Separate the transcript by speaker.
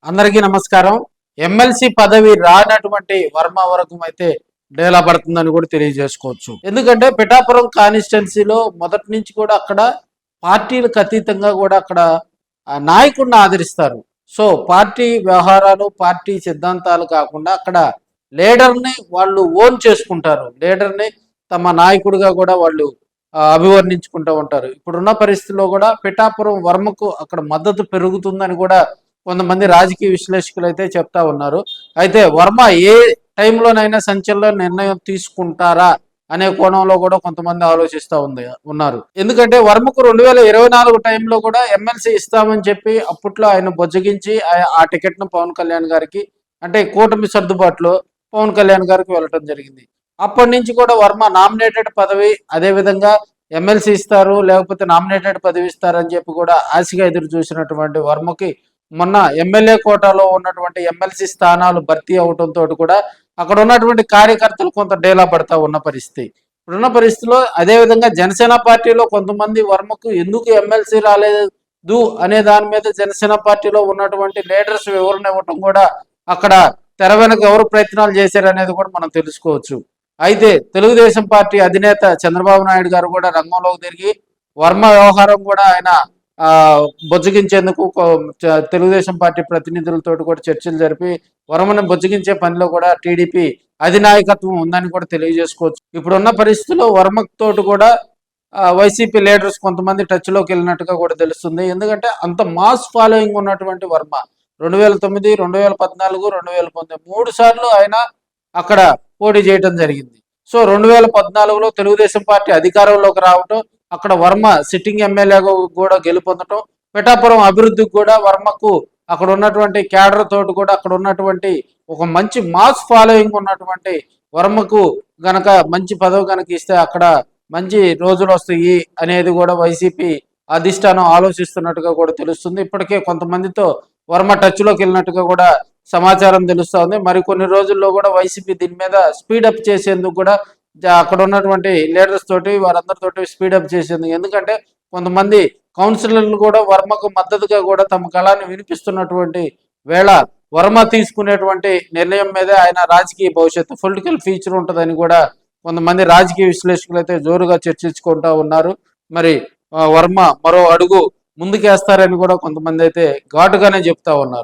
Speaker 1: అందరికీ నమస్కారం. ఎమ్మెల్సీ పదవి రానటువంటి వర్మ వరకు అయితే డేలా పడుతుందని కూడా తెలియజేసుకోవచ్చు. ఎందుకంటే పిఠాపురం కాన్స్టిట్యున్సీలో మొదటి నుంచి కూడా అక్కడ పార్టీలకు అతీతంగా కూడా అక్కడ నాయకుడిని ఆదరిస్తారు. సో పార్టీ వ్యవహారాలు, పార్టీ సిద్ధాంతాలు కాకుండా అక్కడ లీడర్ని వాళ్ళు ఓన్ చేసుకుంటారు. లీడర్ని తమ నాయకుడిగా కూడా వాళ్ళు అభివర్ణించుకుంటూ ఉంటారు. ఇప్పుడున్న పరిస్థితుల్లో కూడా పిఠాపురం వర్మకు అక్కడ మద్దతు పెరుగుతుందని కూడా కొంతమంది రాజకీయ విశ్లేషకులు అయితే చెప్తా ఉన్నారు. అయితే వర్మ ఏ టైంలోనైనా సంచలన నిర్ణయం తీసుకుంటారా అనే కోణంలో కూడా కొంతమంది ఆలోచిస్తూ ఉన్నారు. ఎందుకంటే వర్మకు 2024 టైంలో కూడా ఎమ్మెల్సీ ఇస్తామని చెప్పి అప్పట్లో ఆయన బొజ్జగించి ఆ టికెట్ను పవన్ కళ్యాణ్ గారికి, అంటే కూటమి సర్దుబాటులో పవన్ కళ్యాణ్ గారికి వెళ్ళటం జరిగింది. అప్పటి నుంచి కూడా వర్మ నామినేటెడ్ పదవి, అదేవిధంగా ఎమ్మెల్సీ ఇస్తారు లేకపోతే నామినేటెడ్ పదవి ఇస్తారని చెప్పి కూడా ఆశగా ఎదురు చూసినటువంటి వర్మకి మొన్న ఎమ్మెల్యే కోటాలో ఉన్నటువంటి ఎమ్మెల్సీ స్థానాలు భర్తీ అవడంతో కూడా అక్కడ ఉన్నటువంటి కార్యకర్తలు కొంత డేలా పడతా ఉన్న పరిస్థితి. ఇప్పుడున్న పరిస్థితిలో అదేవిధంగా జనసేన పార్టీలో కొంతమంది వర్మకు ఎందుకు ఎమ్మెల్సీ రాలేదు అనే దాని మీద జనసేన పార్టీలో ఉన్నటువంటి లీడర్స్ వివరణ ఇవ్వటం కూడా అక్కడ తెర వెనక ఎవరు ప్రయత్నాలు చేశారనేది కూడా మనం తెలుసుకోవచ్చు. అయితే తెలుగుదేశం పార్టీ అధినేత చంద్రబాబు నాయుడు గారు కూడా రంగంలోకి తిరిగి వర్మ వ్యవహారం కూడా ఆయన బొజ్జగించేందుకు తెలుగుదేశం పార్టీ ప్రతినిధులతో కూడా చర్చలు జరిపి వర్మను బొజ్జగించే పనిలో కూడా టీడీపీ అధినాయకత్వం ఉందని కూడా తెలియజేసుకోవచ్చు. ఇప్పుడున్న పరిస్థితుల్లో వర్మతో కూడా వైసీపీ లీడర్స్ కొంతమంది టచ్లోకి వెళ్ళినట్టుగా కూడా తెలుస్తుంది. ఎందుకంటే అంత మాస్ ఫాలోయింగ్ ఉన్నటువంటి వర్మ 2009, 2014, 2019 3 సార్లు ఆయన అక్కడ పోటీ చేయడం జరిగింది. సో 2014లో తెలుగుదేశం పార్టీ అధికారంలోకి రావటం, అక్కడ వర్మ సిట్టింగ్ ఎమ్మెల్యేగా కూడా గెలుపొందటం, పిఠాపురం అభివృద్ధికి కూడా వర్మకు అక్కడ ఉన్నటువంటి క్యాడర్ తోటి కూడా అక్కడ ఉన్నటువంటి ఒక మంచి మాస్ ఫాలోయింగ్ ఉన్నటువంటి వర్మకు గనక మంచి పదవి కనుక ఇస్తే అక్కడ మంచి రోజులు వస్తాయి అనేది కూడా వైసీపీ అధిష్టానం ఆలోచిస్తున్నట్టుగా కూడా తెలుస్తుంది. ఇప్పటికే కొంతమందితో వర్మ టచ్లోకి వెళ్ళినట్టుగా కూడా సమాచారం తెలుస్తూ ఉంది. మరికొన్ని రోజుల్లో కూడా వైసీపీ దీని మీద స్పీడప్ చేసేందుకు కూడా అక్కడ ఉన్నటువంటి లీడర్స్ తోటి వారందరితోటి స్పీడప్ చేసేందుకు, ఎందుకంటే కొంతమంది కౌన్సిలర్లు కూడా వర్మకు మద్దతుగా కూడా తమ కళాన్ని వినిపిస్తున్నటువంటి వేళ వర్మ తీసుకునేటువంటి నిర్ణయం మీదే ఆయన రాజకీయ భవిష్యత్తు, పొలిటికల్ ఫ్యూచర్ ఉంటుందని కూడా కొంతమంది రాజకీయ విశ్లేషకులు అయితే జోరుగా చర్చించుకుంటా ఉన్నారు. మరి వర్మ మరో అడుగు ముందుకేస్తారని కూడా కొంతమంది అయితే ఘాటుగానే చెప్తా ఉన్నారు.